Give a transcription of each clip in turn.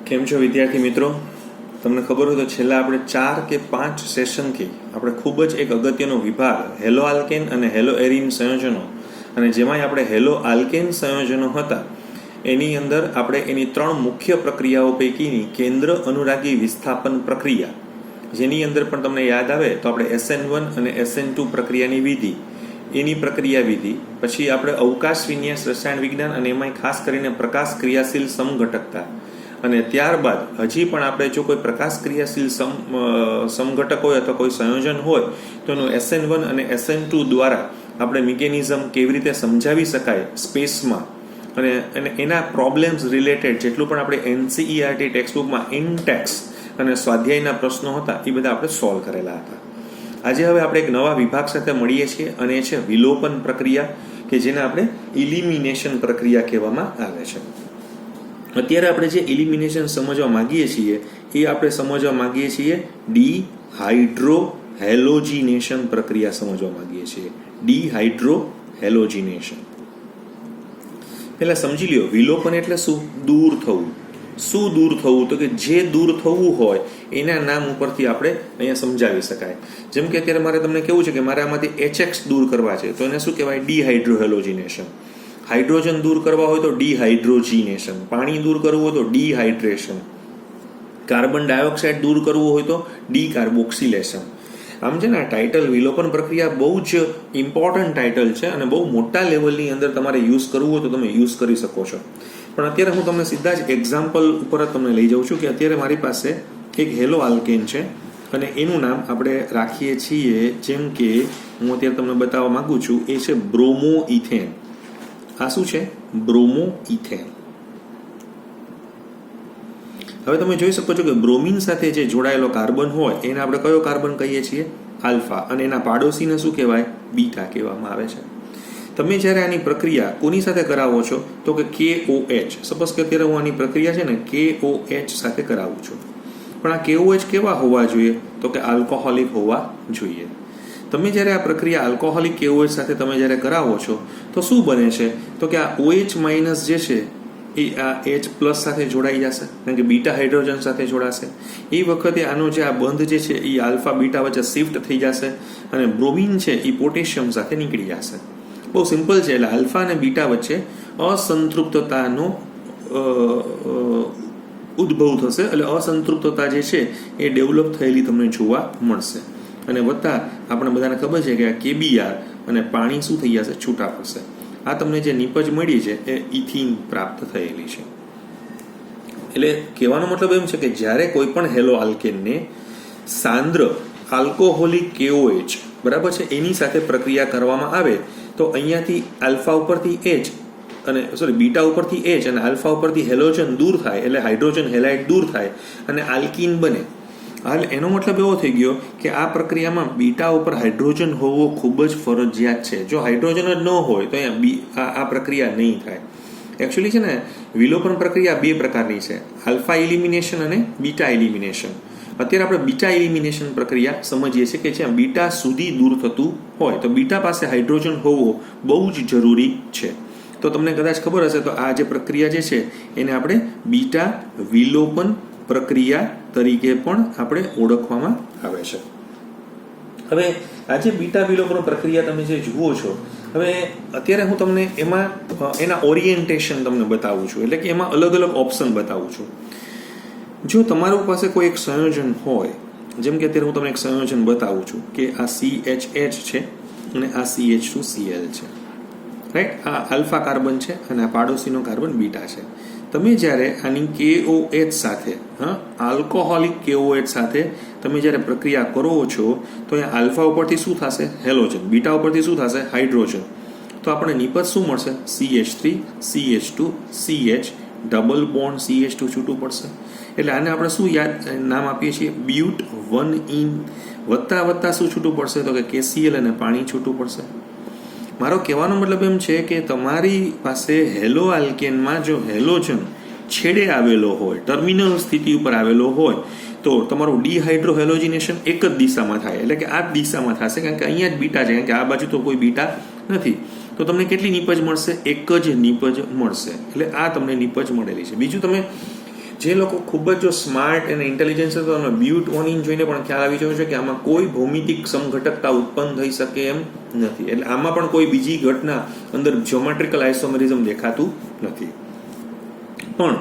કેમ છો વિદ્યાર્થી મિત્રો? તમને ખબર હોય તો છેલ્લા આપણે 4 કે 5 સેશનથી આપણે ખૂબ જ એક અગત્યનો વિભાગ હેલો આલ્કેન અને હેલો એરીન સંયોજનો, અને જેમાં આપણે હેલો આલ્કેન સંયોજનો હતા એની અંદર આપણે એની 3 મુખ્ય પ્રક્રિયાઓ પૈકીની કેન્દ્ર અનુરાગી વિસ્થાપન પ્રક્રિયા, જેની અંદર પણ તમને યાદ આવે તો આપણે SN1 અને SN2 પ્રક્રિયાની વિધિ, એની પ્રક્રિયા વિધિ, પછી આપણે અવકાશ વિન્યાસ રસાયણ વિજ્ઞાન અને એમાં ખાસ કરીને પ્રકાશ ક્રિયાશીલ સમઘટકતા, અને ત્યારબાદ હજી પણ આપણે જો કોઈ પ્રકાશ ક્રિયાશીલ સમઘટક હોય અથવા કોઈ સંયોજન હોય તો એનું SN1 અને SN2 દ્વારા આપણે મિકેનિઝમ કેવી રીતે સમજાવી શકાય સ્પેસમાં, અને એના પ્રોબ્લેમ્સ રિલેટેડ જેટલું પણ આપણે NCERT ટેક્સ્ટબુકમાં ઇનટેક્સ અને સ્વાધ્યાયના પ્રશ્નો હતા એ બધા આપણે સોલ્વ કરેલા હતા. આજે હવે આપણે એક નવા વિભાગ સાથે મળીએ છીએ અને એ છે વિલોપન પ્રક્રિયા, કે જેને આપણે ઇલિમિનેશન પ્રક્રિયા કહેવામાં આવે છે. અત્યારે આપણે જે ઇલિમિનેશન સમજવા માંગીએ છીએ એ આપણે સમજવા માંગીએ છીએ ડિહાઇડ્રોહેલોજિનેશન પ્રક્રિયા સમજવા માંગીએ છીએ. ડિહાઇડ્રોહેલોજિનેશન પહેલા સમજી લ્યો, વિલોપન એટલે શું? દૂર થવું. શું દૂર થવું? તો કે જે દૂર થવું હોય એના નામ ઉપરથી આપણે અહીંયા સમજાવી શકાય. જેમ કે અત્યારે મારે તમને કેવું છે કે મારે આમાંથી HX દૂર કરવા છે તો એને શું કહેવાય? ડિહાઇડ્રોહેલોજિનેશન. હાઇડ્રોજન દૂર કરવા હોય તો ડિહાઇડ્રોજિનેશન. પાણી દૂર કરવું હોય તો ડિહાઇડ્રેશન. કાર્બન ડાયોક્સાઇડ દૂર કરવું હોય તો ડીકાર્બોક્સિલેશન. આમ છે ને, આ ટાઇટલ વિલોપન પ્રક્રિયા બહુ જ ઇમ્પોર્ટન્ટ ટાઇટલ છે અને બહુ મોટા લેવલની અંદર તમારે યુઝ કરવું હોય તો તમે યુઝ કરી શકો છો. પણ અત્યારે હું તમને સીધા જ એક્ઝામ્પલ ઉપર જ તમને લઈ જાઉં છું કે અત્યારે મારી પાસે એક હેલો આલ્કેન છે અને એનું નામ આપણે રાખીએ છીએ, જેમ કે હું અત્યારે તમને બતાવવા માંગુ છું, એ છે બ્રોમો ઇથેન. આ શું છે? Bromo ethane. હવે તમે જોઈ શકો છો કે બ્રોમિન સાથે જે જોડાયેલો કાર્બન હોય એને આપણે કયો કાર્બન કહીએ છીએ? આલ્ફા. અને એના પાડોશીને શું કહેવાય? બીટા કહેવામાં આવે છે. તમે જ્યારે આની પ્રક્રિયા કોની સાથે કરાવો છો તો કે KOH. સપોઝ કે અત્યારે હું આની પ્રક્રિયા છે ને KOH સાથે કરાવું છું, પણ આ KOH કેવા હોવા જોઈએ? તો કે આલ્કોહોલિક હોવા જોઈએ. તમે જ્યારે આ પ્રક્રિયા આલ્કોહોલિક KOH સાથે તમે જ્યારે કરાવો છો તો શું બને છે? તો કે આ OH માઇનસ જે છે એ આ H પ્લસ સાથે જોડાઈ જશે, કારણ કે બીટા હાઇડ્રોજન સાથે જોડાશે. એ વખતે આનો જે આ બંધ જે છે એ આલ્ફા બીટા વચ્ચે શિફ્ટ થઈ જશે અને બ્રોમિન છે એ પોટેશિયમ સાથે નીકળી જશે. બહુ સિમ્પલ છે. એટલે આલ્ફા અને બીટા વચ્ચે અસંતૃપ્તતાનો ઉદ્ભવ થશે, એટલે અસંતૃપ્તતા જે છે એ ડેવલપ થયેલી તમને જોવા મળશે. અને વત્તા આપણે બધાને ખબર છે કે આ KBr અને પાણી શું થઈ જશે? છૂટા પડશે. આ તમને જે નીપજ મળી છે એ ઇથિન પ્રાપ્ત થયેલી છે. એટલે કહેવાનો મતલબ એમ છે કે જ્યારે કોઈ પણ હેલો આલ્કેનને સાંદ્ર આલ્કોહોલિક KOH બરાબર છે એની સાથે પ્રક્રિયા કરવામાં આવે તો અહીંયાથી આલ્ફા ઉપરથી H અને બીટા ઉપરથી H અને આલ્ફા ઉપરથી હેલોજન દૂર થાય, એટલે હાઇડ્રોજન હેલાઇડ દૂર થાય અને આલ્કીન બને. હાલ એનો મતલબ એવો થઈ ગયો કે આ પ્રક્રિયામાં બીટા ઉપર હાઇડ્રોજન હોવો ખૂબ જ ફરજિયાત છે. જો હાઇડ્રોજન જ ન હોય તો અહીંયા આ પ્રક્રિયા નહીં થાય. એકચ્યુઅલી છે ને, વિલોપન પ્રક્રિયા 2 પ્રકારની છે, આલ્ફા ઇલિમિનેશન અને બીટા ઇલિમિનેશન. અત્યારે આપણે બીટા ઇલિમિનેશન પ્રક્રિયા સમજીએ છીએ કે જ્યાં બીટા સુધી દૂર થતું હોય તો બીટા પાસે હાઇડ્રોજન હોવો બહુ જ જરૂરી છે. તો તમને કદાચ ખબર હશે તો આ જે પ્રક્રિયા જે છે એને આપણે બીટા વિલોપન પ્રક્રિયા તરીકે પણ આપણે ઓળખવામાં આવે છે. હવે આ જે બીટા વિલોપન પ્રક્રિયા તમે જે જુઓ છો, હવે અત્યારે હું તમને એમાં એના ઓરિએન્ટેશન તમને બતાવું છું, એટલે કે એમાં અલગ અલગ ઓપ્શન બતાવું છું. જો તમારું પાસે કોઈ એક સંયોજન હોય, જેમ કે અત્યારે હું તમને એક સંયોજન બતાવું છું કે આ CHH છે અને આ CH2Cl છે, રાઈટ? આ આલ્ફા કાર્બન છે અને આ પાડોશીનો કાર્બન બીટા છે. તમે જ્યારે આની KOH સાથે, આલ્કોહોલિક KOH સાથે તમે જ્યારે પ્રક્રિયા કરો છો તો અહીંયા આલ્ફા ઉપરથી શું થશે? હેલોજન. બીટા ઉપરથી શું થશે? હાઇડ્રોજન. તો આપણે નિપજ શું મળશે? CH3 CH2 CH double bond CH2 છૂટું પડશે. એટલે આને આપણે શું નામ આપીએ છીએ? બ્યુટ 1 વત્તા શું છૂટું પડશે? તો કે KCl અને પાણી છૂટું પડશે. મારો કહેવાનો મતલબ એમ છે કે તમારી પાસે હેલો આલ્કેનમાં જો હેલોજન છેડે આવેલો હોય, ટર્મિનલ સ્થિતિ ઉપર આવેલો હોય તો તમારું ડિહાઇડ્રોહેલોજિનેશન એક જ દિશામાં થાય, એટલે કે આ જ દિશામાં થશે, કારણ કે અહીંયા જ બીટા છે, કારણ કે આ બાજુ તો કોઈ બીટા નથી. તો તમને કેટલી નીપજ મળશે? એક જ નીપજ મળશે. એટલે આ તમને નીપજ મળેલી છે. બીજું તમે જે લોકો ખૂબ જ જો સ્માર્ટ અને ઇન્ટેલિજન્સ હતો એમને બ્યુટ ઓનિન જોઈને પણ ખ્યાલ આવી જયો છે કે આમાં કોઈ ભૌમિતિક સમઘટકતા ઉત્પન્ન થઈ શકે એમ નથી. એટલે આમાં પણ કોઈ બીજી ઘટના અંદર જ્યોમેટ્રિકલ આઇસોમેરિઝમ દેખાતું નથી. પણ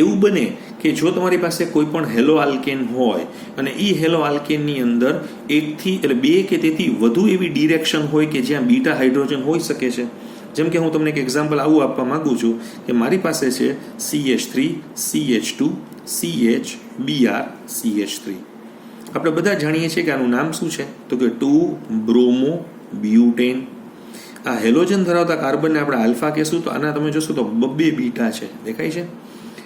એવું બને કે જો તમારી પાસે કોઈ પણ હેલો આલ્કેન હોય અને એ હેલો આલ્કેનની અંદર એકથી એટલે બે કે તેથી વધુ એવી ડિરેક્શન હોય કે જ્યાં બીટા હાઇડ્રોજન હોઈ શકે છે. જેમ કે હું તમને એક એક્ઝામ્પલ આવું આપવા માંગુ છું કે મારી પાસે છે CH3 CH2 CH Br CH3. આપણે બધા જાણીએ છીએ કે આનું નામ શું છે તો કે 2 બ્રોમો બ્યુટેન. આ હેલોજન ધરાવતા કાર્બનને આપણે આલ્ફા કહેશું તો આના તમે જોશો તો 2 બીટા છે, દેખાય છે?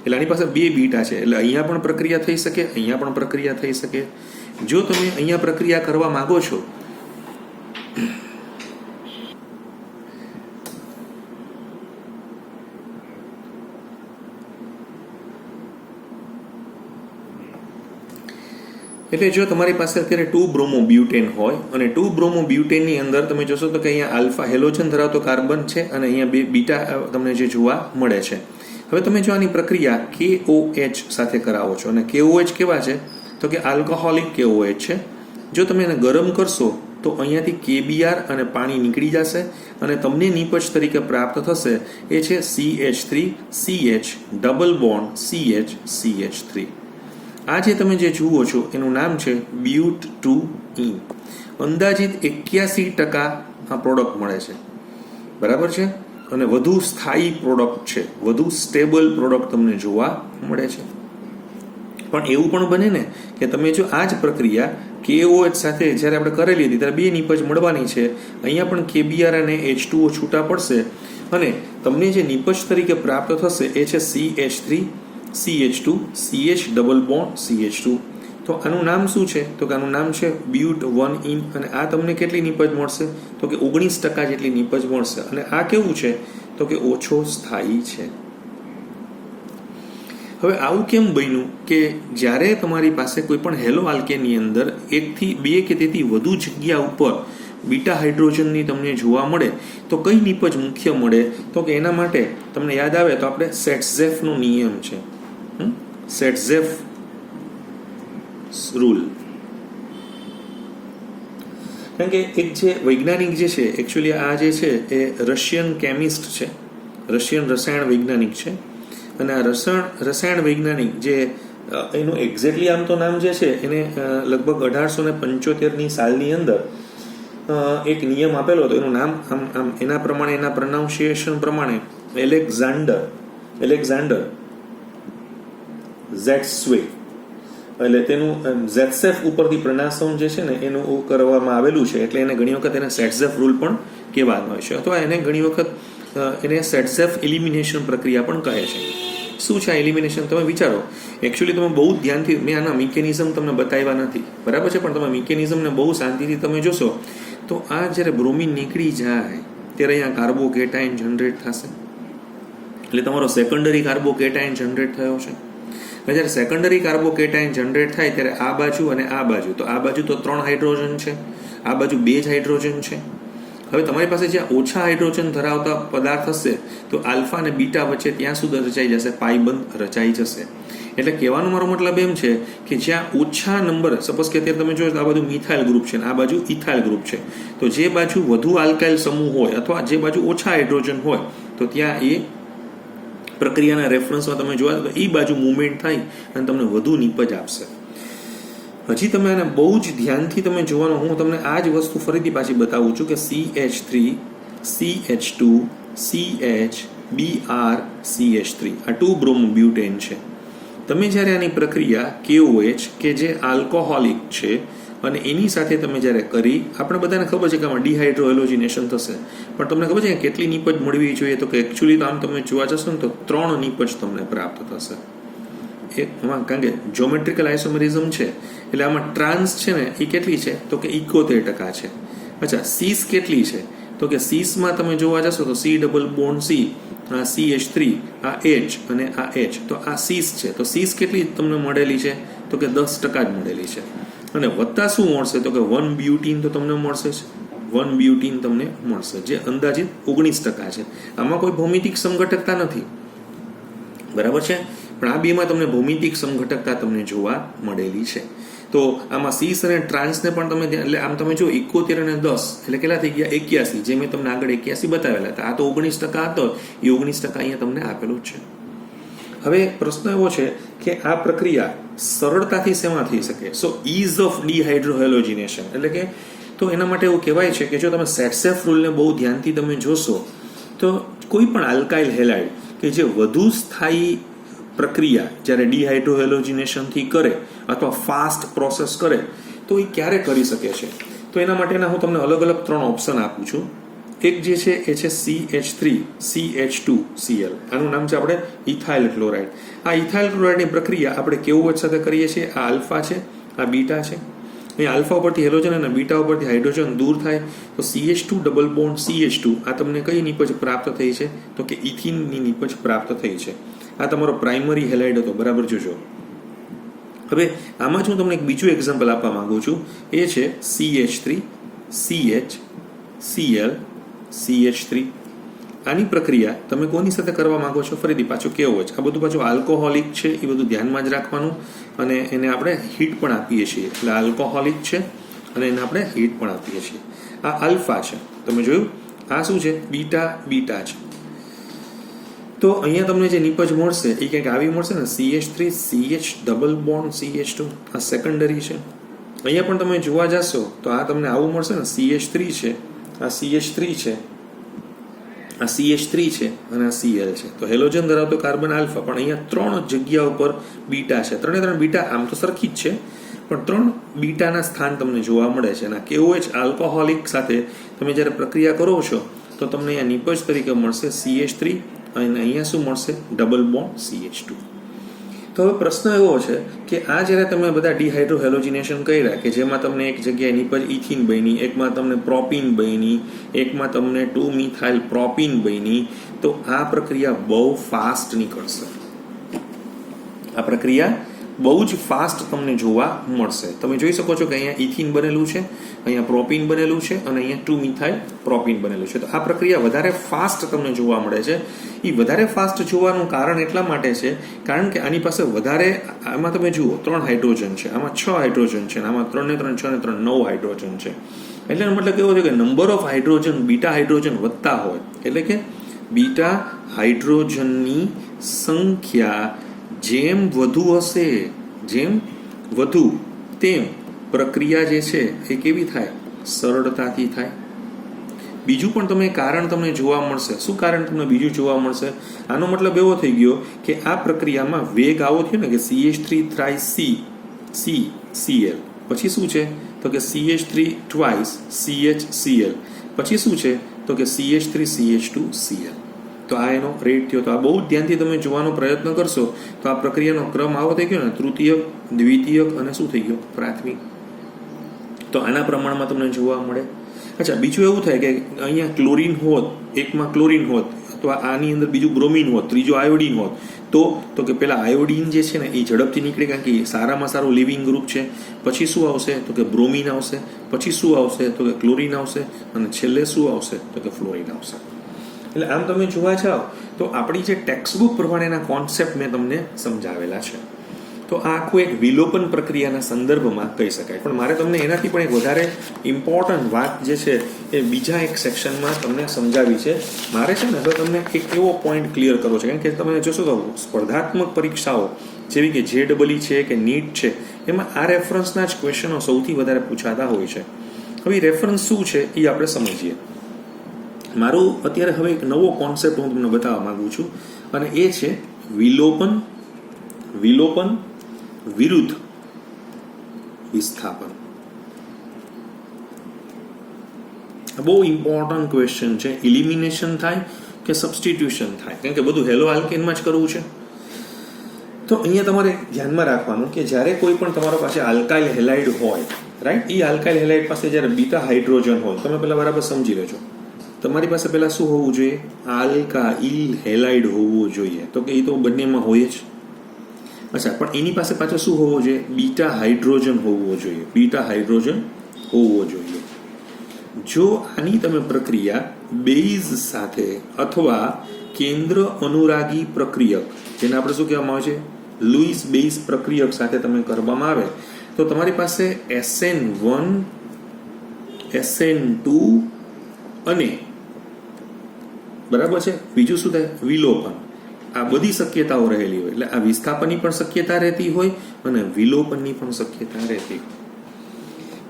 એટલે આની પાસે 2 બીટા છે. એટલે અહીંયા પણ પ્રક્રિયા થઈ શકે, અહીંયા પણ પ્રક્રિયા થઈ શકે. જો તમે અહીંયા પ્રક્રિયા કરવા માંગો છો એટલે જો તમારી પાસે અત્યારે 2 બ્રોમો બ્યુટેન હોય અને 2 બ્રોમો બ્યુટેનની અંદર તમે જોશો તો કે અહીંયા આલ્ફા હેલોજન ધરાવતો કાર્બન છે અને અહીંયા 2 બીટા તમને જે જોવા મળે છે. હવે તમે જો આની પ્રક્રિયા KOH સાથે કરાવો છો અને KOH કેવા છે તો કે આલ્કોહોલિક KOH છે. જો તમે એને ગરમ કરશો તો અહીંયાથી KBr અને પાણી નીકળી જશે અને તમને નિપજ તરીકે પ્રાપ્ત થશે એ છે CH3 CH double bond CH CH3. આ જે તમે જે જુઓ છો એનું નામ છે બ્યુટ 2E. અંદાજિત 81% આ પ્રોડક્ટ મળે છે, બરાબર છે? અને વધુ સ્થાયી પ્રોડક્ટ છે, વધુ સ્ટેબલ પ્રોડક્ટ તમને જોવા મળે છે. પણ એવું પણ બને ને કે તમે જો આ જ પ્રક્રિયા KOH સાથે જ્યારે આપણે કરેલી હતી ત્યારે 2 નિપજ મળવાની છે, અહીંયા પણ KBr અને H2O છૂટા પડશે અને તમને જે નિપજ તરીકે પ્રાપ્ત થશે એ છે CH3 CH2 CH double bond CH2. તો આનું નામ શું છે તો કે આનું નામ છે બ્યુટ 1 અને આ તમને કેટલી નિપજ મળશે તો કે 19% જેટલી નિપજ મળશે. અને આ કેવું છે તો કે ઓછો સ્થાયી છે. હવે આવું કેમ બન્યું કે જ્યારે તમારી પાસે કોઈ પણ હેલો આલ્કેનની અંદર 1 થી 2 કે તેથી વધુ જગ્યા ઉપર બીટા હાઇડ્રોજનની તમને જોવા મળે તો કઈ નિપજ મુખ્ય મળે તો કે એના માટે તમને યાદ આવે તો આપણે સેટ્ઝેફનો નિયમ છે, સેટ્ઝેફ રૂલ. કારણ કે એક જે વૈજ્ઞાનિક જે છે એકચ્યુઅલી આ જે છે એ રશિયન કેમિસ્ટ છે, રશિયન રસાયણ વૈજ્ઞાનિક છે. અને આ રસાયણ વૈજ્ઞાનિક જે એનું એક્ઝેક્ટલી આમ તો નામ જે છે એને લગભગ 1875ની સાલની અંદર એક નિયમ આપેલો હતો. એનું નામ આમ એના પ્રમાણે એના પ્રોનાઉન્સિએશન પ્રમાણે એલેક્ઝાન્ડર ઝેટ્સ્વે, એટલે તેનું ઝેટ્સેફ ઉપરથી પ્રનાઉન્સન જે છે ને એનું કરવામાં આવેલું છે. એટલે એને ઘણી વખત એને સેટ્ઝેફ રૂલ પણ કહેવામાં આવે છે અથવા એને ઘણી વખત એને સેટ્ઝેફ એલિમિનેશન પ્રક્રિયા પણ કહે છે. શું છે આ એલિમિનેશન તમે વિચારો. એકચ્યુઅલી તમે બહુ ધ્યાનથી મેં આના મિકેનિઝમ તમને બતાવ્યા નથી, બરાબર છે? પણ તમે મિકેનિઝમને બહુ શાંતિથી તમે જોશો તો આ જ્યારે બ્રોમિન નીકળી જાય ત્યારે અહીંયા કાર્બોકેટાયન જનરેટ થશે. એટલે તમારો સેકન્ડરી કાર્બોકેટાયન જનરેટ થયો છે. જ્યારે સેકન્ડરી કાર્બોકેટાયન જનરેટ થાય ત્યારે આ બાજુ અને આ બાજુ, તો આ બાજુ તો 3 હાઇડ્રોજન છે, આ બાજુ 2 જ હાઇડ્રોજન છે. હવે તમારી પાસે જ્યાં ઓછા હાઇડ્રોજન ધરાવતા પદાર્થ હશે તો આલ્ફા અને બીટા વચ્ચે ત્યાં સુધી રચાઈ જશે, પાયબંધ રચાઈ જશે. એટલે કહેવાનો મારો મતલબ એમ છે કે જ્યાં ઓછા નંબર, સપોઝ કે અત્યારે તમે જોયો તો આ બાજુ મિથાઇલ ગ્રુપ છે અને આ બાજુ ઇથાઇલ ગ્રુપ છે, તો જે બાજુ વધુ આલ્કાઇલ સમૂહ હોય અથવા જે બાજુ ઓછા હાઇડ્રોજન હોય તો ત્યાં એ પ્રક્રિયાના રેફરન્સમાં તમે જોવા તો એ બાજુ મુવમેન્ટ થાય અને તમને વધુ નિપજ આપશે. હજી તમે આને બહુ જ ધ્યાનથી તમે જોવાનું, હું તમને આ જ વસ્તુ ફરીથી પાછી બતાવું છું કે CH3 CH2 CH Br CH3 આ 2 બ્રોમો બ્યુટેન છે. તમે જ્યારે આની પ્રક્રિયા KOH કે જે આલ્કોહોલિક છે અને એની સાથે તમે જ્યારે કરી, આપણે બધાને ખબર છે કે આમાં ડિહાઇડ્રો હેલોજિનેશન થશે, પણ તમને ખબર છે કે કેટલી નિપજ મળવી જોઈએ તો કે એકચ્યુઅલી તો આમ તમે જોવા જશો ને તો 3 નિપજ તમને પ્રાપ્ત થશે. એમાં કારણ કે જ્યોમેટ્રિકલ આઇસોમેરિઝમ છે એટલે આમાં ટ્રાન્સ છે ને એ કેટલી છે તો કે 71% છે. અચ્છા, સીસ કેટલી છે તો કે સીસમાં તમે જોવા જશો તો C ડબલ બોન્ડ C, આ CH3, આ H અને આ H, તો આ સીસ છે. તો સીસ કેટલી તમને મળેલી છે તો કે 10% જ મળેલી છે. અને વત્તા શું મળશે તો કે 1 બ્યુટીન તો તમને મળશે જ, 1 બ્યુટીન તમને મળશે જે અંદાજિત 19% છે. આમાં કોઈ ભૌમિતિક સમઘટકતા નથી, બરાબર છે? પણ આ બેમાં તમને ભૌમિતિક સમઘટકતા તમને જોવા મળેલી છે. તો આમાં સીસ અને ટ્રાન્સને પણ તમે એટલે આમ તમે જો 71 અને 10 એટલે કેટલા થઈ ગયા 81, જે મેં તમને આગળ 81 બતાવેલા હતા. આ તો 19% હતો, એ 19% અહીંયા તમને આપેલું જ છે. હવે પ્રશ્ન એવો છે કે આ પ્રક્રિયા સરળતાથી શેમાં થઈ શકે? સો ઇઝ ઓફ ડિહાઇડ્રોહેલોજિનેશન એટલે કે તો એના માટે એવું કહેવાય છે કે જો તમે સેટસેફ રૂલને બહુ ધ્યાનથી તમે જોશો તો કોઈ પણ આલ્કાઇલ હેલાઇડ કે જે વધુ સ્થાયી પ્રક્રિયા જ્યારે ડિહાઇડ્રોહેલોજિનેશનથી કરે અથવા ફાસ્ટ પ્રોસેસ કરે તો એ ક્યારે કરી શકે છે? તો એના માટેના હું તમને અલગ અલગ 3 ઓપ્શન આપું છું. એક જે છે એ છે CH3CH2Cl. આનું નામ છે આપણે ઇથાઇલ ક્લોરાઇડ. આ ઇથાઇલ ક્લોરાઇડની પ્રક્રિયા આપણે કેવું સાથે કરીએ છીએ? આ આલ્ફા છે, આ બીટા છે. અહીંયા આલ્ફા ઉપરથી હેલોજન અને બીટા ઉપરથી હાઇડ્રોજન દૂર થાય તો CH2 ડબલ બોન્ડ CH2 આ તમને કઈ નિપજ પ્રાપ્ત થઈ છે? તો કે ઇથિનની નિપજ પ્રાપ્ત થઈ છે. આ તમારો પ્રાઇમરી હેલાઇડ હતો, બરાબર જોજો. હવે આમાં હું તમને એક બીજું એક્ઝામ્પલ આપવા માંગુ છું. એ છે CH3CHCl CH3. આની પ્રક્રિયા તમે કોની સાથે કરવા માંગો છો? ફરીથી પાછું કેવું છે, આ બધું પાછું આલ્કોહોલિક છે, એ બધું ધ્યાનમાં જ રાખવાનું. અને એને આપણે હીટ પણ આપીએ છીએ, એટલે આલ્કોહોલિક છે અને એને આપણે હીટ પણ આપીએ છીએ. આ આલ્ફા છે, તમે જોયું. આ શું છે? બીટા છે. તો અહીંયા તમને જે નિપજ મળશે એ કંઈક આવી મળશે ને, CH3CH ડબલ બોન્ડ CH2. આ સેકન્ડરી છે. અહીંયા પણ તમે જોવા જશો તો આ તમને આવું મળશે ને, CH3 છે, આ CH3 છે, આ CH3 છે અને આ Cl છે. તો હેલોજન ધરાવતો કાર્બન આલ્ફા, પણ અહીંયા 3 જગ્યા ઉપર બીટા છે. 3 બીટા આમ તો સરખી જ છે, પણ 3 બીટાના સ્થાન તમને જોવા મળે છે. અને KOH આલ્કોહોલિક સાથે તમે જ્યારે પ્રક્રિયા કરો છો તો તમને અહીંયા નિપજ તરીકે મળશે CH3 અને અહીંયા શું મળશે? Double bond CH2. તો હવે પ્રશ્ન એવો છે કે આ જ્યારે તમે બધા ડિહાઇડ્રોહેલોજિનેશન કર્યા કે જેમાં તમને એક જગ્યાએ નિપજ ઇથિન બની, એકમાં તમને પ્રોપિન બની, એકમાં તમને 2-મિથાઇલ પ્રોપિન બની, તો આ પ્રક્રિયા બહુ ફાસ્ટ નીકળશે. આ પ્રક્રિયા બહુ જ ફાસ્ટ તમને જોવા મળશે. તમે જોઈ શકો છો કે અહીંયા ઇથિન બનેલું છે, અહીંયા પ્રોપિન બનેલું છે અને અહીંયા 2-મિથાઇલ પ્રોપિન બનેલું છે. તો આ પ્રક્રિયા વધારે ફાસ્ટ તમને જોવા મળે છે. એ વધારે ફાસ્ટ જોવાનું કારણ એટલા માટે છે કારણ કે આની પાસે વધારે, આમાં તમે જુઓ 3 હાઇડ્રોજન છે, આમાં 6 હાઇડ્રોજન છે, આમાં 3 ને 3 6 ને 3 9 હાઇડ્રોજન છે. એટલે મતલબ કેવો છે કે number of hydrogen, beta hydrogen વધતા હોય એટલે કે બીટા હાઇડ્રોજનની સંખ્યા જેમ વધુ હશે, જેમ વધુ તેમ પ્રક્રિયા જે છે એ કેવી થાય? સરળતાથી થાય. બીજું પણ તમે કારણ તમને જોવા મળશે. શું કારણ તમને બીજું જોવા મળશે? આનો મતલબ એવો થઈ ગયો કે આ પ્રક્રિયામાં વેગ આવો થયો ને કે CH3 પછી શું છે? તો કે CH3 ટ્વાઇસ CHCl. પછી શું છે? તો કે CH3 CH2Cl. તો આ એનો રેટ થયો. તો આ બહુ ધ્યાનથી તમે જોવાનો પ્રયત્ન કરશો તો આ પ્રક્રિયાનો ક્રમ આવો થઈ ગયો ને, તૃતીયક, દ્વિતીયક અને શું થઈ ગયો? પ્રાથમિક. તો આના પ્રમાણમાં તમને જોવા મળે. અચ્છા, બીજું એવું થાય કે અહીંયા ક્લોરીન હોત, એકમાં ક્લોરીન હોત, અથવા આની અંદર બીજું બ્રોમિન હોત, ત્રીજો આયોડીન હોત, તો કે પેલા આયોડીન જે છે ને એ ઝડપથી નીકળે કારણ કે સારામાં સારું લિવિંગ ગ્રુપ છે. પછી શું આવશે? તો કે બ્રોમિન આવશે. પછી શું આવશે? તો કે ક્લોરીન આવશે. અને છેલ્લે શું આવશે? તો કે ફ્લોરિન આવશે. એટલે આમ તમે જોવા જાઓ તો આપણી જે ટેક્સ્ટબુક પ્રમાણેના કોન્સેપ્ટ મેં તમને સમજાવેલા છે. તો આ આખું એક વિલોપન પ્રક્રિયાના સંદર્ભમાં કહી શકાય. પણ મારે તમને એનાથી પણ એક વધારે ઇમ્પોર્ટન્ટ વાત જે છે એ બીજા એક સેક્શનમાં તમને સમજાવી છે. મારે છે ને હવે તમને એક એવો પોઈન્ટ ક્લિયર કરવો છે, કારણ કે તમે જોશો તો સ્પર્ધાત્મક પરીક્ષાઓ જેવી કે JEE છે કે NEET છે, એમાં આ રેફરન્સના જ ક્વેશ્ચનો સૌથી વધારે પૂછાતા હોય છે. હવે રેફરન્સ શું છે એ આપણે સમજીએ. મારું અત્યારે હવે એક નવો કોન્સેપ્ટ હું તમને બતાવવા માંગુ છું અને એ છે વિલોપન વિરુદ્ધ વિસ્થાપન. બહુ ઇમ્પોર્ટન્ટ ક્વેશ્ચન છે. ઇલિમિનેશન થાય કે સબસ્ટિટ્યુશન થાય, કારણ કે બધું હેલો આલ્કેનમાં જ કરવું છે. તો અહીંયા તમારે ધ્યાનમાં રાખવાનું કે જ્યારે કોઈ પણ તમારા પાસે આલ્કાઇલ હેલાઇડ હોય, રાઈટ, એ આલ્કાઇલ હેલાઇડ પાસે જ્યારે બીટા હાઇડ્રોજન હોય, તમે પહેલા બરાબર સમજી લેજો. તમારી પાસે પહેલા શું હોવું જોઈએ? આલ્કાઇલ હેલાઇડ હોવું જોઈએ. તો કે એ તો બંનેમાં હોય જ. અચ્છા, પણ એની પાસે પાછો શું હોવો જોઈએ? બીટા હાઇડ્રોજન હોવો જોઈએ. બીટા હાઇડ્રોજન હોવો જોઈએ. જો આની તમે પ્રક્રિયા બેઝ સાથે અથવા કેન્દ્ર અનુરાગી પ્રક્રિયક, જેને આપણે શું કહેવામાં આવે છે? લુઈસ બેઝ પ્રક્રિયક સાથે તમે કરવામાં આવે તો તમારી પાસે SN1 SN2 અને બરાબર છે બીજું શું થાય વિલોપન આ બધી શક્યતાઓ રહેલી હોય એટલે આ વિસ્થાપનની પણ શક્યતા રહેતી હોય અને વિલોપનની પણ શક્યતા રહેતી હોય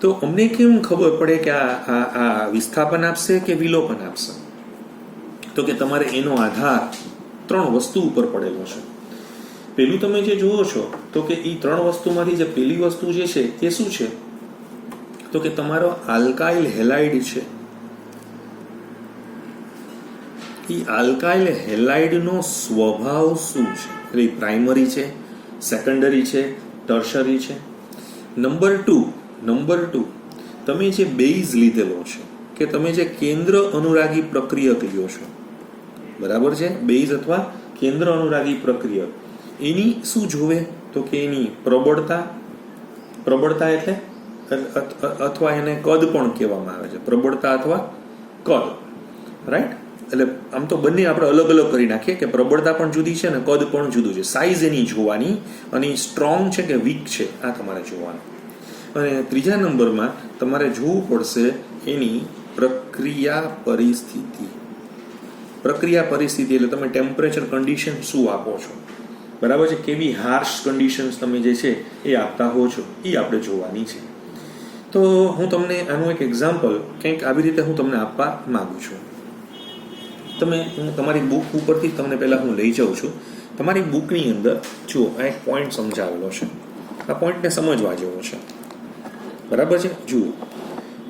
તો અમને કેમ ખબર પડે કે આ વિસ્થાપન આપશે કે વિલોપન આપશે તો કે તમારે એનો આધાર 3 વસ્તુ ઉપર પડેલો છે પેલું તમે જે જુઓ છો તો કે એ 3 વસ્તુમાંથી જે પેલી વસ્તુ જે છે એ શું છે તો કે તમારો આલ્કાઇલ હેલાઇડ છે એ આલ્કાઇલ હેલાઇડનો સ્વભાવ શું છે એટલે પ્રાઇમરી છે સેકન્ડરી છે ટર્શરી છે નંબર 2 તમે જે બેઝ લીધેલો છે કે તમે જે કેન્દ્ર અનુરાગી પ્રક્રિયક લ્યો છો બરાબર છે બેઝ અથવા કેન્દ્ર અનુરાગી પ્રક્રિયક એની શું જોવે તો કે એની પ્રબળતા એટલે અથવા એને કદ પણ કહેવામાં આવે છે પ્રબળતા અથવા કદ રાઈટ એટલે આમ તો બંને આપણે અલગ અલગ કરી નાખીએ કે પ્રબળતા પણ જુદી છે અને કદ પણ જુદું છે સાઇઝ એની જોવાની અને સ્ટ્રોંગ છે કે વીક છે આ તમારે જોવાનું અને ત્રીજા નંબરમાં તમારે જોવું પડશે એની પ્રક્રિયા પરિસ્થિતિ એટલે તમે ટેમ્પરેચર કન્ડિશન શું આપો છો બરાબર છે કેવી હાર્શ કન્ડિશન્સ તમે જે છે એ આપતા હો છો એ આપણે જોવાની છે તો હું તમને આનું એક એક્ઝામ્પલ કંઈક આવી રીતે હું તમને આપવા માંગુ છું હું તમારી બુક ઉપરથી તમને પહેલાં હું લઈ જાઉં છું તમારી બુકની અંદર જુઓ આ એક પોઈન્ટ સમજાવેલો છે આ પોઈન્ટને સમજવા જેવો છે બરાબર છે જુઓ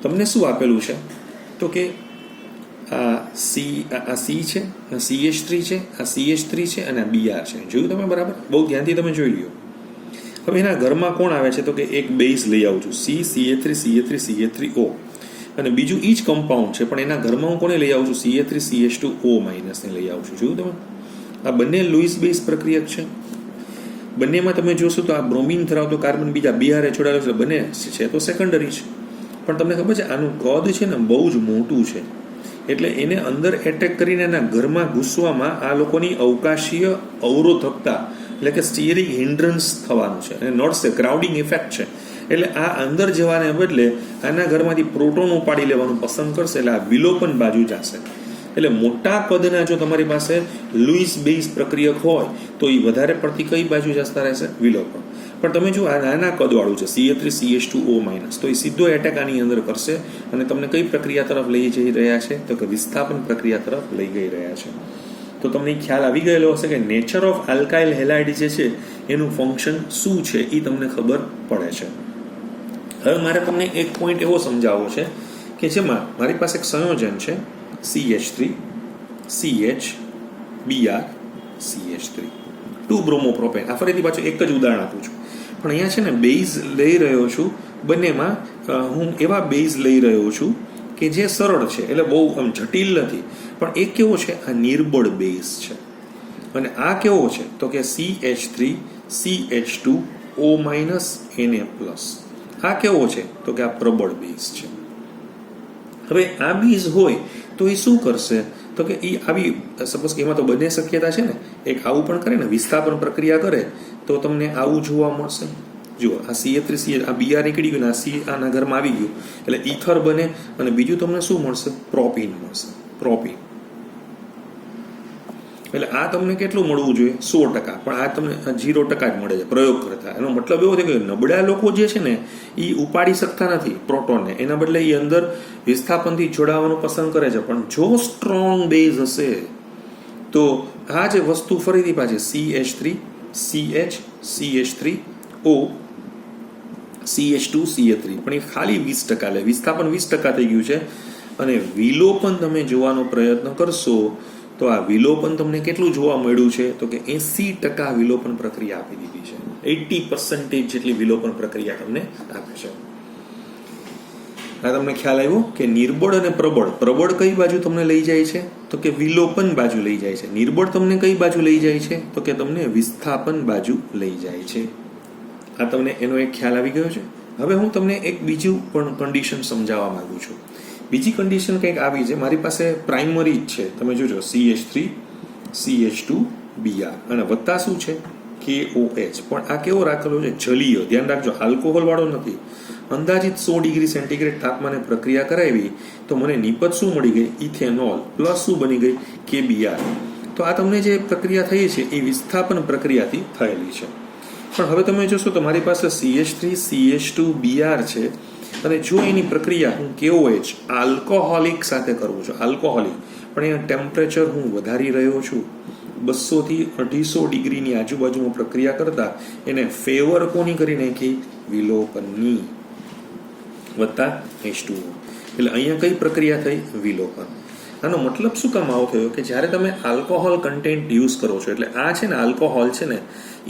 તમને શું આપેલું છે તો કે આ સી છે આ CH3 છે આ CH3 છે અને આ Br છે જોયું તમે બરાબર બહુ ધ્યાનથી તમે જોઈ લ્યો હવે એના ઘરમાં કોણ આવે છે તો કે એક બેઝ લઈ આવું છું CA3CA3CA3O અને બીજું એ જ કમ્પાઉન્ડ છે પણ એના ઘરમાં હું કોને લઈ આવું છું CA3CH2O ને લઈ આવું છું જોયું તમે આ બંને લુઈસ બેઝ પ્રક્રિયક છે બંનેમાં તમે જોશો તો આ બ્રોમિન ધરાવતો કાર્બન બીજા Br જોડાયેલો છે બંને છે તો સેકન્ડરી છે પણ તમને ખબર છે આનું કદ છે ને બહુ જ મોટું છે એટલે એને અંદર એટેક કરીને એના ઘરમાં ઘૂસવામાં આ લોકોની અવકાશીય અવરોધકતા એટલે કે સ્ટીયરિંગ હિન્ડ્રન્સ થવાનું છે અને નોટ્સ ક્રાઉડિંગ ઇફેક્ટ છે એટલે આ અંદર જવાને બદલે આના ઘરમાંથી પ્રોટોન ઉપાડી લેવાનું પસંદ કરશે એટલે આ વિલોપન બાજુ જશે એટલે મોટા કદના જો તમારી પાસે લુઈસ બેઝ પ્રક્રિયક હોય તો એ વધારે પડતી કઈ બાજુ જતા રહેશે વિલોપન પણ તમે જો આ નાના કદવાળું છે CA3CH2O તો એ સીધો એટેક આની અંદર કરશે અને તમને કઈ પ્રક્રિયા તરફ લઈ જઈ રહ્યા છે તો કે વિસ્થાપન પ્રક્રિયા તરફ લઈ જઈ રહ્યા છે તો તમને ખ્યાલ આવી ગયેલો હશે કે નેચર ઓફ આલ્કાઇલ હેલાઇડ જે છે એનું ફંક્શન શું છે એ તમને ખબર પડે છે હવે મારે તમને એક પોઈન્ટ એવો સમજાવવો છે કે જેમાં મારી પાસે એક સંયોજન છે CH3 CH Br CH3 2 બ્રોમોપ્રોપેન આ ફરીથી પાછું એક જ ઉદાહરણ આપું છું પણ અહીંયા છે ને બેઝ લઈ રહ્યો છું બંનેમાં હું એવા બેઝ લઈ રહ્યો છું કે જે સરળ છે એટલે બહુ આમ જટિલ નથી પણ એક કેવો છે આ નિર્બળ બેઝ છે અને આ કેવો છે તો કે CH3 CH2O Na+. આ કેવો છે તો કે આ પ્રબળ બેઝ છે હવે આ બેઝ હોય તો એ શું કરશે તો કે એ આવી સપોઝ એમાં તો બંને શક્યતા છે ને એક આવું પણ કરે ને વિસ્થાપન પ્રક્રિયા કરે તો તમને આવું જોવા મળશે જુઓ આ CH3 આ Br નીકળી ગયું ને આ C આના ઘરમાં આવી ગયું એટલે ઈથર બને અને બીજું તમને શું મળશે પ્રોપીન મળશે પ્રોપીન એટલે આ તમને કેટલું મળવું જોઈએ 100% પણ આ તમને 0% જ મળે છે પ્રયોગ કરતા એનો મતલબ એવો છે કે નબળા લોકો જે છે ને એ ઉપાડી શકતા નથી પ્રોટોનને એના બદલે એ અંદર વિસ્થાપનથી જોડાવાનું પસંદ કરે છે પણ જો સ્ટ્રોંગ બેઝ હશે તો આ જે વસ્તુ ફરીથી પાછી CH3 CH CH3O CH2 CH3 પણ એ ખાલી 20% લે વિસ્થાપન 20% થઈ ગયું છે અને વિલોપન તમે જોવાનો પ્રયત્ન કરશો તો આ વિલોપન તમને કેટલું જોવા મળ્યું છે તો કે 80% વિલોપન પ્રક્રિયા આપી દીધી છે 80% જેટલી વિલોપન પ્રક્રિયા તમને આપે છે આ તમને ખ્યાલ આવ્યો કે નિર્બળ અને પ્રબળ કઈ બાજુ તમને લઈ જાય છે તો કે વિલોપન બાજુ લઈ જાય છે નિર્બળ તમને કઈ બાજુ લઈ જાય છે તો કે તમને વિસ્થાપન બાજુ લઈ જાય છે આ તમને એનો એક ખ્યાલ આવી ગયો છે હવે હું તમને એક બીજું પણ કન્ડિશન સમજાવવા માંગુ છું બીજી કન્ડિશન કંઈક આવી છે મારી પાસે પ્રાઇમરી જ છે તમે જોજો CH3 CH2 Br અને વત્તા શું છે KOH. પણ આ કેવો રાખેલો છે? જલીય. ધ્યાન રાખજો, આલ્કોહોલ વાળો નથી. અંદાજિત 100 ડિગ્રી સેન્ટીગ્રેડ તાપમાને પ્રક્રિયા કરાવી તો મને નિપજ શું મળી ગઈ? ઇથેનોલ પ્લસ શું બની ગઈ? KBr. તો આ તમને જે પ્રક્રિયા થઈ છે એ વિસ્થાપન પ્રક્રિયાથી થયેલી છે. પણ હવે તમે જોશો તો મારી પાસે CH3 CH2 Br છે, અને જો એની પ્રક્રિયા હું KOH આલ્કોહોલિક સાથે કરું છું, આલ્કોહોલિક, પણ અહીંયા ટેમ્પરેચર હું વધારી રહ્યો છું 200 થી 250 ડિગ્રીની આજુબાજુમાં પ્રક્રિયા કરતા એને ફેવર કોની કરી નાખી? વિલોપનની વત્તા H2O. એટલે અહીંયા કઈ પ્રક્રિયા થઈ? વિલોપન. આનો મતલબ શું કામ આવો થયો કે જ્યારે તમે આલ્કોહોલ કન્ટેન્ટ યુઝ કરો છો, એટલે આ છે ને આલ્કોહોલ છે ને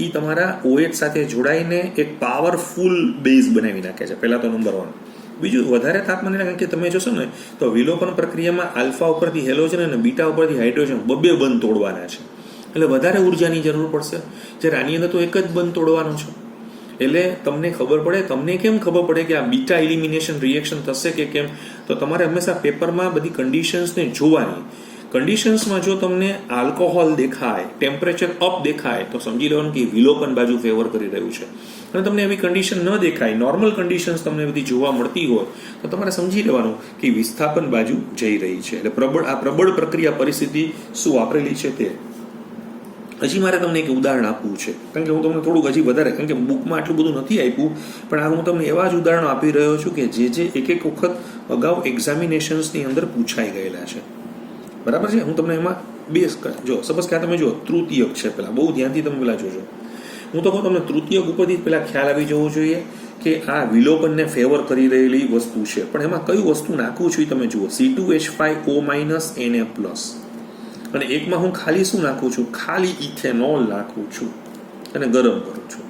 એ તમારા OH સાથે જોડાઈને એક પાવરફુલ બેઝ બનાવી નાખે છે. પહેલા તો નંબર 1. બીજું, વધારે તાપમાન, કારણ કે તમે જોશો ને તો વિલોપન પ્રક્રિયામાં આલ્ફા ઉપરથી હેલોજન અને બીટા ઉપરથી હાઇડ્રોજન બબ્બે બંધ તોડવાના છે, એટલે વધારે ઉર્જાની જરૂર પડશે. જ્યારે આની અંદર તો એક જ બંધ તોડવાનો છે. એટલે તમને ખબર પડે, તમને કેમ ખબર પડે કે આ બીટા એલિમિનેશન રિએક્શન થશે કે કેમ? તો તમારે હંમેશા પેપરમાં બધી કન્ડિશન્સને જોવાની. કન્ડિશન્સમાં જો તમને આલ્કોહોલ દેખાય, ટેમ્પરેચર અપ દેખાય, તો સમજી લેવાનું કે વિલોપન બાજુ ફેવર કરી રહ્યું છે. અને તમને એવી કન્ડિશન ન દેખાય, નોર્મલ કન્ડિશન્સ તમને બધી જોવા મળતી હોય, તો તમારે સમજી લેવાનું કે વિસ્થાપન બાજુ જઈ રહી છે. એટલે પ્રબળ પ્રક્રિયા પરિસ્થિતિ શું વાપરેલી છે તે. હજી મારે તમને એક ઉદાહરણ આપવું છે, કારણ કે હું તમને થોડુંક હજી વધારે, કારણ કે બુકમાં આટલું બધું નથી આપ્યું, પણ આ હું તમને એવા જ ઉદાહરણો આપી રહ્યો છું કે જે એક વખત અગાઉ એક્ઝામિનેશન્સની અંદર પૂછાઈ ગયેલા છે. બરાબર છે? હું તમને એમાં બેસ જો સપોઝ કે તમે જો તૃતીયક છે, પેલા બહુ ધ્યાનથી તમે પેલા જોજો. હું તો કહું તમને તૃતીયક ઉપરથી પેલા ખ્યાલ આવી જવો જોઈએ કે આ વિલોપનને ફેવર કરી રહેલી વસ્તુ છે, પણ એમાં કઈ વસ્તુ નાખું છું એ તમે જુઓ. C2H5O- Na+, અને એકમાં હું ખાલી શું નાખું છું? ખાલી ઇથેનોલ નાખું છું અને ગરમ કરું છું.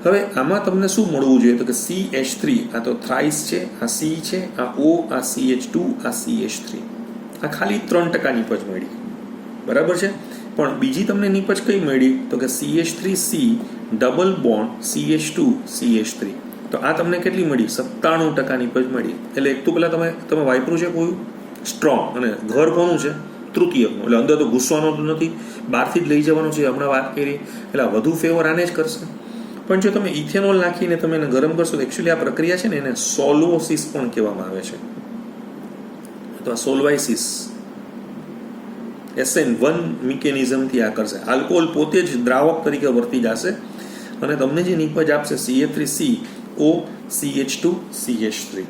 હવે આમાં તમને શું મળવું જોઈએ? તો કે CH3, આ તો થ્રાઇસ છે, આ C છે, આ O, આ CH2, આ CH3. આ ખાલી 3% નિપજ મળી. બરાબર છે? પણ બીજી તમને નિપજ કઈ મળી? તો કે CH3C double bond CH2 CH3. તો આ તમને કેટલી મળી? 97% નિપજ મળી. એટલે એક તો પેલા તમે વાપર્યું છે કોઈ સ્ટ્રોંગ, અને ઘર કોનું છે? તૃતીયકનું. એટલે અંદર તો ઘૂસવાનું નથી, બહારથી જ લઈ જવાનું છે. હમણાં વાત કરી, એટલે વધુ ફેવર આને જ કરશે. પણ જો તમે ઇથેનોલ નાખીને તમે એને ગરમ કરશો, તો એકચ્યુઅલી આ પ્રક્રિયા છે ને એને સોલ્વોસિસ પણ કહેવામાં આવે છે, અથવા સોલ્વાઇસિસ. SN1 મિકેનિઝમથી આ કરશે. આલ્કોહોલ પોતે જ દ્રાવક તરીકે વર્તી જશે અને તમને જે નિપજ આપશે CH3CO CH2 CH3.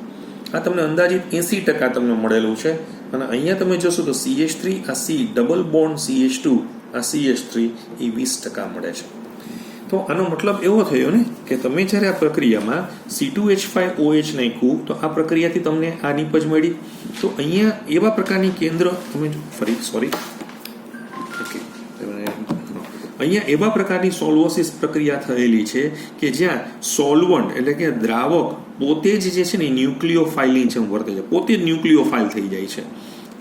આ તમને અંદાજિત 80% તમને મળેલું છે. અને અહીંયા તમે જોશો તો CH3 આ C ડબલ બોન્ડ CH2 આ CH3 એ 20% મળે છે. તો આનો મતલબ એવો થયો ને કે તમે જ્યારે આ પ્રક્રિયામાં C2H5OH નાખ્યું તો આ પ્રક્રિયાથી તમને આ નિપજ મળી. તો અહીંયા એવા પ્રકારની કેન્દ્ર તમે અહીંયા એવા પ્રકારની સોલ્વોસિસ પ્રક્રિયા થયેલી છે કે જ્યાં સોલ્વન્ટ એટલે કે દ્રાવક પોતે જ જે છે ને ન્યુક્લિયોફાઇલની જેમ વર્તે છે, પોતે જ ન્યુક્લિયોફાઇલ થઈ જાય છે.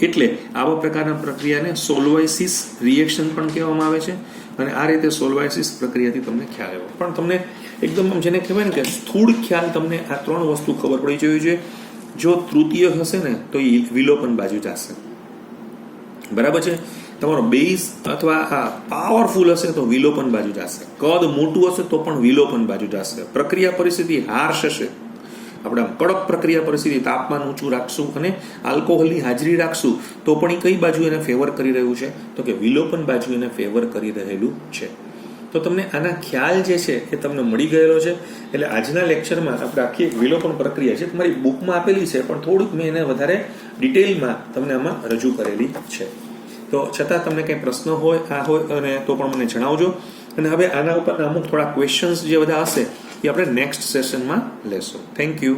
એટલે આવા પ્રકારના પ્રક્રિયાને સોલ્વાઇસિસ રિએક્શન પણ કહેવામાં આવે છે. અને આ રીતે સોલ્વાઇસિસ પ્રક્રિયાથી તમને ખ્યાલ આવ્યો. પણ તમને એકદમ જેને કહેવાય ને કે સ્થૂળ ખ્યાલ તમને આ 3 વસ્તુ ખબર પડી જવી જોઈએ. જો તૃતીય હશે ને તો એ વિલોપન બાજુ જશે. બરાબર છે? તમારો બેઝ અથવા આ પાવરફુલ હશે તો વિલોપન બાજુ જશે. કદ મોટું હશે તો પણ વિલોપન બાજુ જશે. પ્રક્રિયા પરિસ્થિતિ હાર્શ હશે, આપણે કડક પ્રક્રિયા પરિસ્થિતિ, તાપમાન ઊંચું રાખશું અને આલ્કોહોલની હાજરી રાખશું તો પણ એ કઈ બાજુ એને ફેવર કરી રહ્યું છે? તો કે વિલોપન બાજુ એને ફેવર કરી રહેલું છે. તો તમને આના ખ્યાલ જે છે એ તમને મળી ગયેલો છે. એટલે આજના લેક્ચરમાં આપણે આખી એક વિલોપન પ્રક્રિયા છે તમારી બુકમાં આપેલી છે, પણ થોડુંક મેં એને વધારે ડિટેલમાં તમને આમાં રજૂ કરેલી છે. તો છતાં તમને કંઈ પ્રશ્ન હોય અને તો પણ મને જણાવજો. અને હવે આના ઉપર અમુક થોડા ક્વેશ્ચન્સ જે બધા હશે એ આપણે નેક્સ્ટ સેશનમાં લેશું. Thank you.